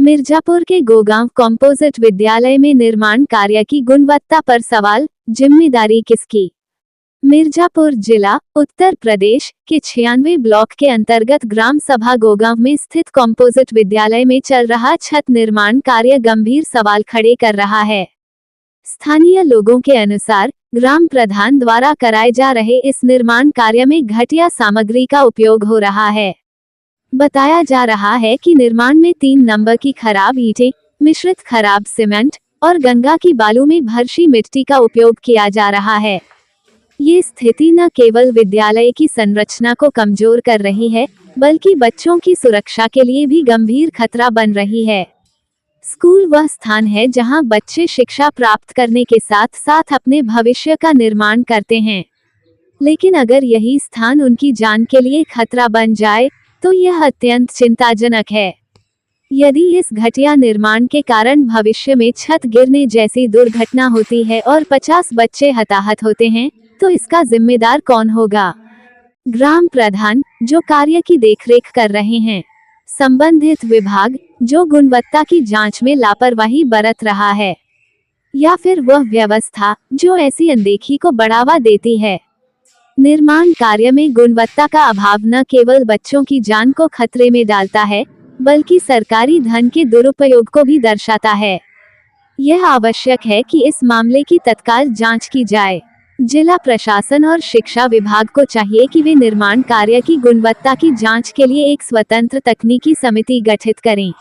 मिर्जापुर के गोगांव कॉम्पोजिट विद्यालय में निर्माण कार्य की गुणवत्ता पर सवाल, जिम्मेदारी किसकी? मिर्जापुर जिला, उत्तर प्रदेश के 96 ब्लॉक के अंतर्गत ग्राम सभा गोगांव में स्थित कॉम्पोजिट विद्यालय में चल रहा छत निर्माण कार्य गंभीर सवाल खड़े कर रहा है। स्थानीय लोगों के अनुसार ग्राम प्रधान द्वारा कराए जा रहे इस निर्माण कार्य में घटिया सामग्री का उपयोग हो रहा है। बताया जा रहा है कि निर्माण में 3 नंबर की खराब ईंटें, मिश्रित खराब सीमेंट और गंगा की बालू में भरशी मिट्टी का उपयोग किया जा रहा है। ये स्थिति न केवल विद्यालय की संरचना को कमजोर कर रही है, बल्कि बच्चों की सुरक्षा के लिए भी गंभीर खतरा बन रही है। स्कूल वह स्थान है जहां बच्चे शिक्षा प्राप्त करने के साथ साथ अपने भविष्य का निर्माण करते हैं, लेकिन अगर यही स्थान उनकी जान के लिए खतरा बन जाए तो यह अत्यंत चिंताजनक है। यदि इस घटिया निर्माण के कारण भविष्य में छत गिरने जैसी दुर्घटना होती है और 50 बच्चे हताहत होते हैं, तो इसका जिम्मेदार कौन होगा? ग्राम प्रधान, जो कार्य की देखरेख कर रहे हैं, संबंधित विभाग, जो गुणवत्ता की जांच में लापरवाही बरत रहा है, या फिर वह व्यवस्था जो ऐसी अनदेखी को बढ़ावा देती है? निर्माण कार्य में गुणवत्ता का अभाव न केवल बच्चों की जान को खतरे में डालता है, बल्कि सरकारी धन के दुरुपयोग को भी दर्शाता है। यह आवश्यक है कि इस मामले की तत्काल जांच की जाए। जिला प्रशासन और शिक्षा विभाग को चाहिए कि वे निर्माण कार्य की गुणवत्ता की जांच के लिए एक स्वतंत्र तकनीकी समिति गठित करें।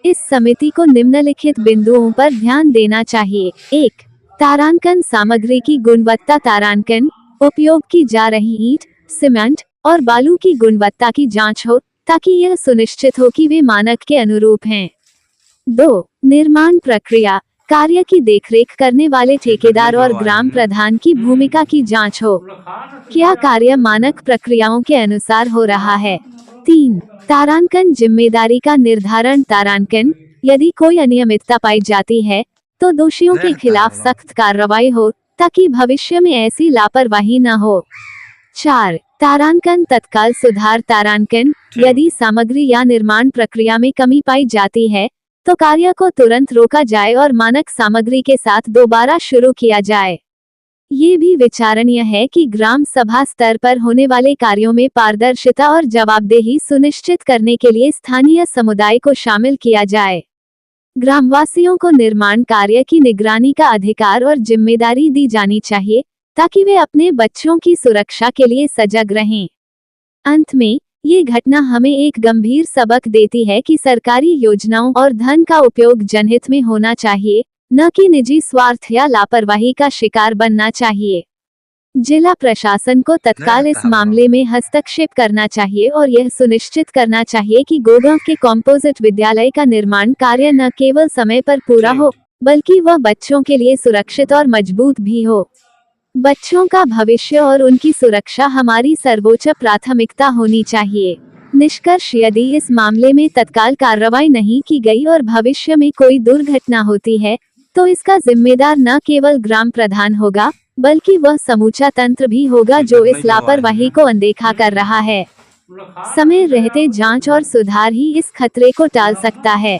इस समिति को निम्नलिखित बिंदुओं पर ध्यान देना चाहिए। 1. तारांकन सामग्री की गुणवत्ता। तारांकन उपयोग की जा रही ईंट, सीमेंट और बालू की गुणवत्ता की जांच हो, ताकि यह सुनिश्चित हो कि वे मानक के अनुरूप हैं। 2. निर्माण प्रक्रिया। कार्य की देखरेख करने वाले ठेकेदार और ग्राम प्रधान की भूमिका की जांच हो। क्या कार्य मानक प्रक्रियाओं के अनुसार हो रहा है? 3. तारांकन जिम्मेदारी का निर्धारण। तारांकन, यदि कोई अनियमितता पाई जाती है तो दोषियों के खिलाफ सख्त कार्रवाई हो, ताकि भविष्य में ऐसी लापरवाही न हो। 4. तारांकन तत्काल सुधार। तारांकन, यदि सामग्री या निर्माण प्रक्रिया में कमी पाई जाती है तो कार्य को तुरंत रोका जाए और मानक सामग्री के साथ दोबारा शुरू किया जाए। ये भी विचारणीय है कि ग्राम सभा स्तर पर होने वाले कार्यों में पारदर्शिता और जवाबदेही सुनिश्चित करने के लिए स्थानीय समुदाय को शामिल किया जाए। ग्रामवासियों को निर्माण कार्य की निगरानी का अधिकार और जिम्मेदारी दी जानी चाहिए, ताकि वे अपने बच्चों की सुरक्षा के लिए सजग रहें। अंत में, ये घटना हमें एक गंभीर सबक देती है कि सरकारी योजनाओं और धन का उपयोग जनहित में होना चाहिए, न कि निजी स्वार्थ या लापरवाही का शिकार बनना चाहिए। जिला प्रशासन को तत्काल इस मामले में हस्तक्षेप करना चाहिए और यह सुनिश्चित करना चाहिए कि गोगांव के कॉम्पोजिट विद्यालय का निर्माण कार्य न केवल समय पर पूरा हो, बल्कि वह बच्चों के लिए सुरक्षित और मजबूत भी हो। बच्चों का भविष्य और उनकी सुरक्षा हमारी सर्वोच्च प्राथमिकता होनी चाहिए। निष्कर्ष, यदि इस मामले में तत्काल कार्रवाई नहीं की गई और भविष्य में कोई दुर्घटना होती है, तो इसका जिम्मेदार न केवल ग्राम प्रधान होगा, बल्कि वह समूचा तंत्र भी होगा जो इस लापरवाही को अनदेखा कर रहा है। समय रहते जांच और सुधार ही इस खतरे को टाल सकता है।